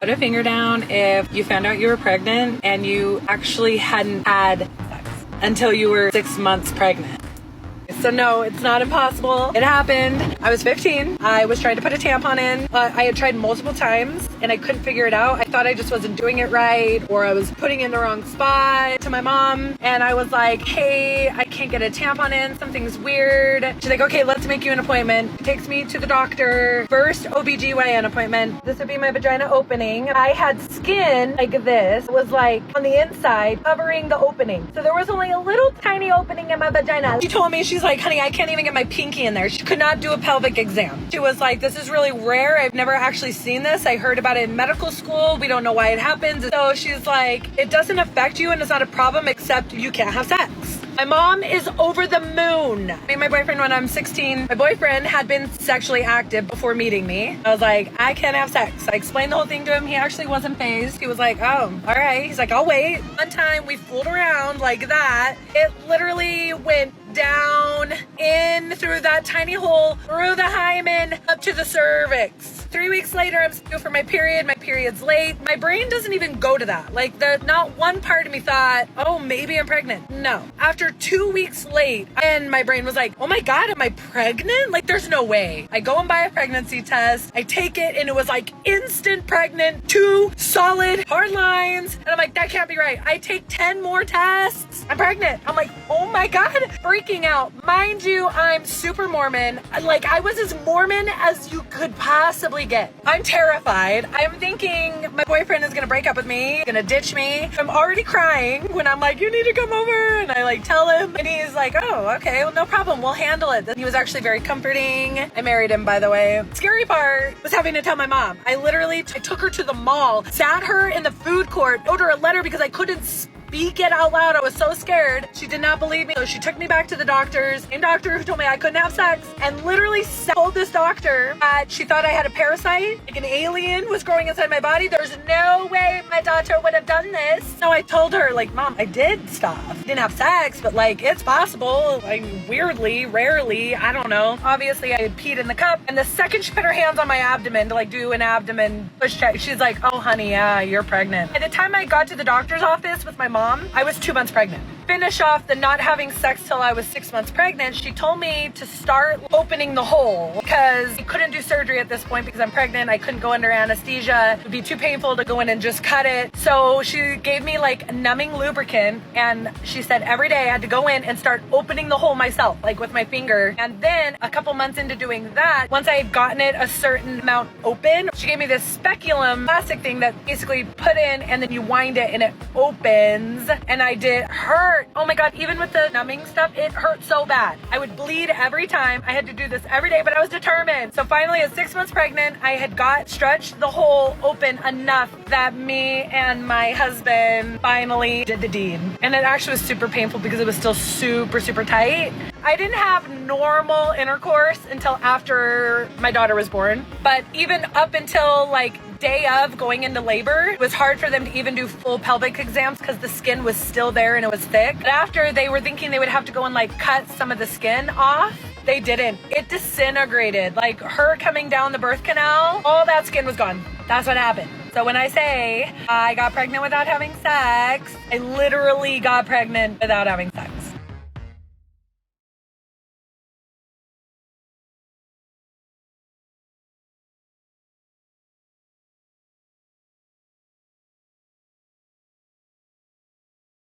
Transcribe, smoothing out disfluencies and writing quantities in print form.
Put a finger down if you found out you were pregnant and you actually hadn't had sex until you were 6 months pregnant. So no, it's not impossible. It happened. I was 15. I was trying to put a tampon in. I had tried multiple times and I couldn't figure it out. I thought I just wasn't doing it right, or I was putting it in the wrong spot. To my mom, and I was like, hey, I can't get a tampon in. Something's weird. She's like, okay, let's make you an appointment. She takes me to the doctor. First OBGYN appointment. This would be my vagina opening. I had skin like this. It was like on the inside covering the opening. So there was only a little tiny opening in my vagina. She told me, she's like, honey, I can't even get my pinky in there. She could not do a pelvic exam. She was like, this is really rare. I've never actually seen this. I heard about it in medical school. We don't know why it happens. So she's like, it doesn't affect you and it's not a problem except you can't have sex. My mom is over the moon. Me and my boyfriend, when I'm 16, my boyfriend had been sexually active before meeting me. I was like, I can't have sex. I explained the whole thing to him. He actually wasn't fazed. He was like, oh, all right. He's like, I'll wait. One time we fooled around like that. It literally went down in through that tiny hole, through the hymen, up to the cervix. 3 weeks later, I'm still for my period. My period's late. My brain doesn't even go to that. Like, not one part of me thought, oh, maybe I'm pregnant. No. After 2 weeks late, and my brain was like, oh my God, am I pregnant? Like, there's no way. I go and buy a pregnancy test. I take it, and it was like instant pregnant, 2 solid hard lines. And I'm like, that can't be right. I take 10 more tests. I'm pregnant. I'm like, oh my God, freaking out. Mind you, I'm super Mormon. Like, I was as Mormon as you could possibly get. I'm terrified. I'm thinking my boyfriend is gonna break up with me, gonna ditch me. I'm already crying when I'm like, you need to come over. And I like tell him, and he's like, oh, okay, well, no problem. We'll handle it. He was actually very comforting. I married him, by the way. Scary part was having to tell my mom. I took her to the mall, sat her in the food court, wrote her a letter because I couldn't speak it out loud. I was so scared. She did not believe me. So she took me back to the doctors. Same doctor who told me I couldn't have sex, and literally told this doctor that she thought I had a parasite, like an alien was growing inside my body. There's no way my daughter would have done this. So I told her, like, Mom, I did stuff. I didn't have sex, but like, it's possible. Like, weirdly, rarely, I don't know. Obviously, I had peed in the cup, and the second she put her hands on my abdomen to like do an abdomen push check, she's like, oh honey, yeah, you're pregnant. By the time I got to the doctor's office with my mom, I was 2 months pregnant. Finish off the not having sex till I was 6 months pregnant. She told me to start opening the hole because I couldn't do surgery at this point because I'm pregnant. I couldn't go under anesthesia. It would be too painful to go in and just cut it. So she gave me like numbing lubricant, and she said every day I had to go in and start opening the hole myself, like with my finger. And then a couple months into doing that, once I had gotten it a certain amount open, she gave me this speculum plastic thing that basically put in and then you wind it and it opens. And I did hurt. Oh my God, even with the numbing stuff, it hurt so bad. I would bleed every time. I had to do this every day, but I was determined. So finally at 6 months pregnant, I had stretched the hole open enough that me and my husband finally did the deed. And it actually was super painful because it was still super, super tight. I didn't have normal intercourse until after my daughter was born. But even up until like day of going into labor, it was hard for them to even do full pelvic exams because the skin was still there and it was thick. But after, they were thinking they would have to go and like cut some of the skin off. They didn't. It disintegrated. Like her coming down the birth canal, all that skin was gone. That's what happened. So when I say I got pregnant without having sex, I literally got pregnant without having sex.